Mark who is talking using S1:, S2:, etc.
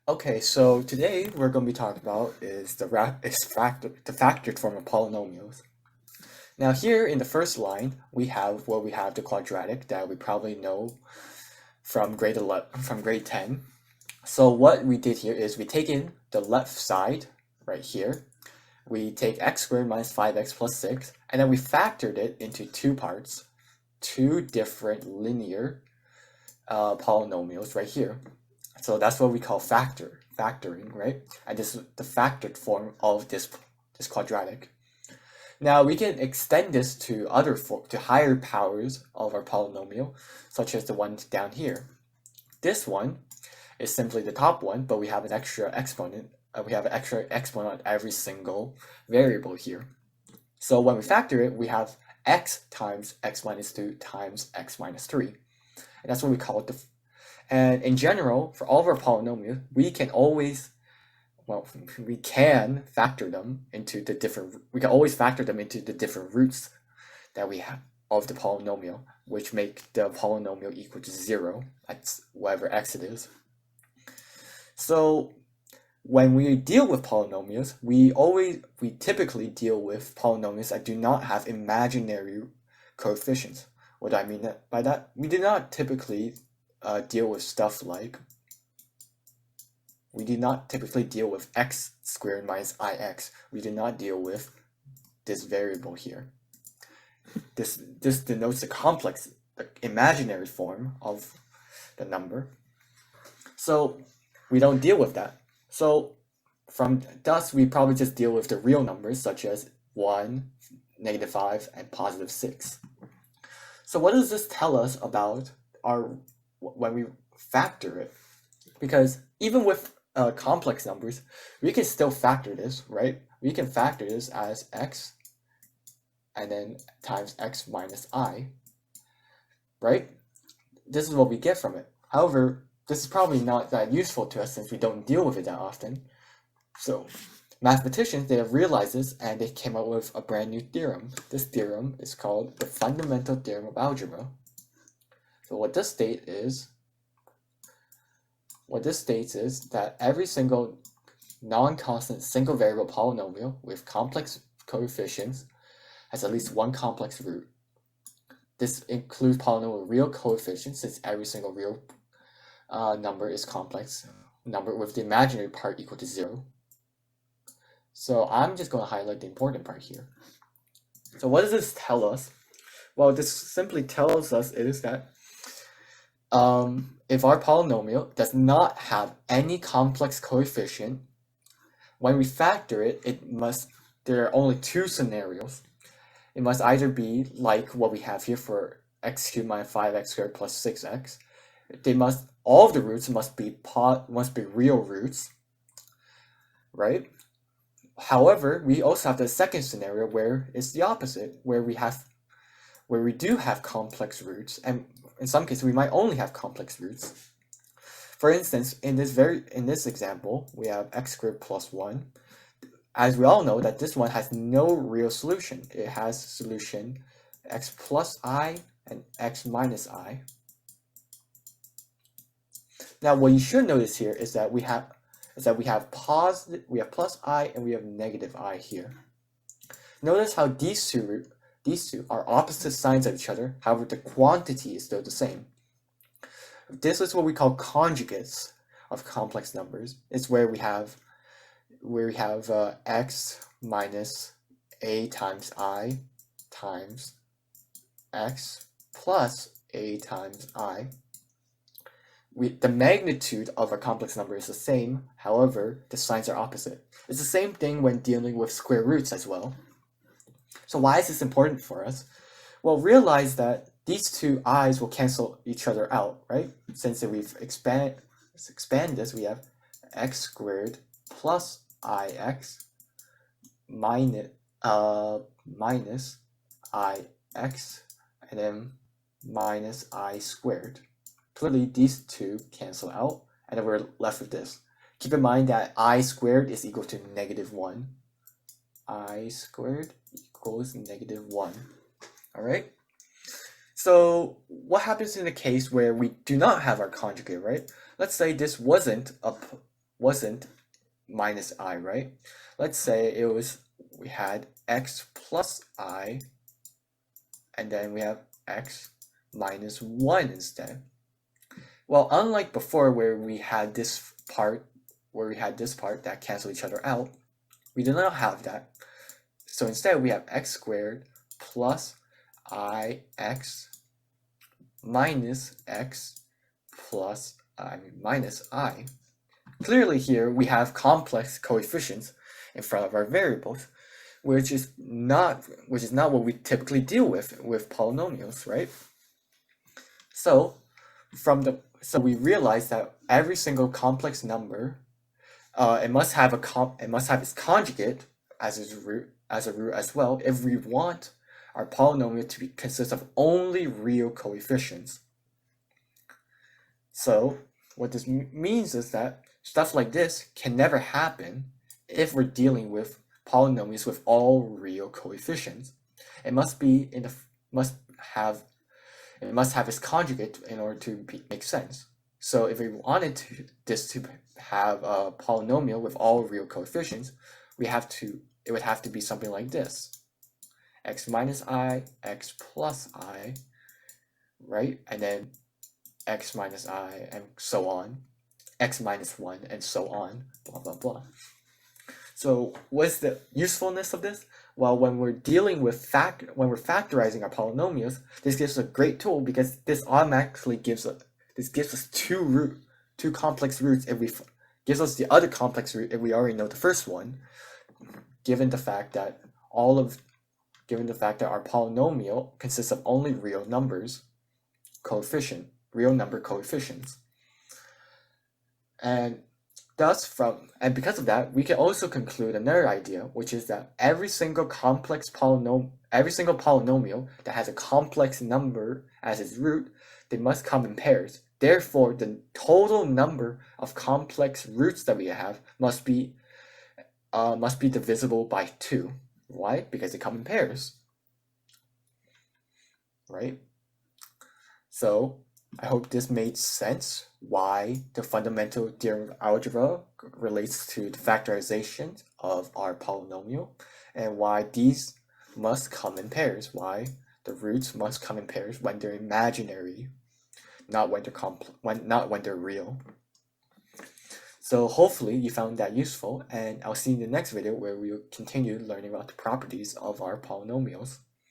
S1: Okay, so today we're going to be talking about is the factored form of polynomials. Now here in the first line, we have the quadratic that we probably know from grade 10. So what we did here is we take in the left side right here. We take x squared minus 5x plus 6, and then we factored it into two parts, two different linear polynomials right here. So that's what we call factoring, right? And this is the factored form of this quadratic. Now we can extend this to higher powers of our polynomial, such as the one down here. This one is simply the top one, but we have an extra exponent. We have an extra exponent on every single variable here. So when we factor it, we have x times x minus 2 times x minus 3. And that's what we call it. And in general, for all of our polynomials, we can always factor them into the different roots that we have of the polynomial, which make the polynomial equal to 0 at whatever x it is. So when we deal with polynomials, we typically deal with polynomials that do not have imaginary coefficients. What do I mean by that? We do not typically deal with stuff like, we do not typically deal with x squared minus ix. We do not deal with this variable here. This denotes the complex, the imaginary form of the number. So we don't deal with that. So thus we probably just deal with the real numbers such as 1, -5, and +6. So what does this tell us about when we factor it? Because even with complex numbers, we can still factor this, right? We can factor this as x and then times x minus I, right? This is what we get from it. However, this is probably not that useful to us since we don't deal with it that often. So mathematicians, they have realized this and they came up with a brand new theorem. This theorem is called the Fundamental Theorem of Algebra. So what this states is that every single non-constant single variable polynomial with complex coefficients has at least one complex root. This includes polynomial real coefficients, since every single real number is complex number with the imaginary part equal to 0. So I'm just going to highlight the important part here. So what does this tell us? Well, this simply tells us is that if our polynomial does not have any complex coefficient, when we factor it, there are only two scenarios. It must either be like what we have here for x cubed minus 5x squared plus 6x. All of the roots must be real roots, right? However, we also have the second scenario where it's the opposite, where we do have complex roots, and in some cases we might only have complex roots. For instance, in this example, we have x squared plus 1. As we all know, that this one has no real solution. It has solution x plus I and x minus I. Now, what you should notice here is that we have plus I and we have negative I here. Notice how these two are opposite signs of each other. However, the quantity is still the same. This is what we call conjugates of complex numbers. It's where we have x minus a times I times x plus a times I. The magnitude of a complex number is the same, however, the signs are opposite. It's the same thing when dealing with square roots as well. So why is this important for us? Well, realize that these two i's will cancel each other out, right? Since we've expand this, we have x squared plus ix minus ix and then minus I squared. Clearly, these two cancel out, and then we're left with this. Keep in mind that I squared is equal to -1. I squared equals -1. All right? So what happens in the case where we do not have our conjugate, right? Let's say this wasn't wasn't minus I, right? Let's say we had x plus I, and then we have x minus 1 instead. Well, unlike before where we had this part that cancel each other out, we do not have that. So instead we have x squared plus ix minus x plus minus I. Clearly here we have complex coefficients in front of our variables, which is not what we typically deal with polynomials, right? So we realize that every single complex number, it must have its conjugate as its root as well if we want our polynomial to consist of only real coefficients. So what this means is that stuff like this can never happen if we're dealing with polynomials with all real coefficients. It must have its conjugate in order to make sense. So if we wanted this to have a polynomial with all real coefficients, it would have to be something like this: x minus I, x plus I, right? And then x minus I, and so on, x minus 1, and so on, blah, blah, blah. So what's the usefulness of this? Well, when we're dealing with when we're factorizing our polynomials, this gives us a great tool because this automatically gives us two complex roots gives us the other complex root if we already know the first one, given the fact that our polynomial consists of only real number coefficients. And because of that, we can also conclude another idea, which is that every single polynomial that has a complex number as its root, they must come in pairs. Therefore, the total number of complex roots that we have must be divisible by 2. Why? Because they come in pairs, right? So I hope this made sense why the fundamental theorem of algebra relates to the factorization of our polynomial, and why these must come in pairs, why the roots must come in pairs when they're imaginary, not when they're real. So hopefully you found that useful, and I'll see you in the next video where we'll continue learning about the properties of our polynomials.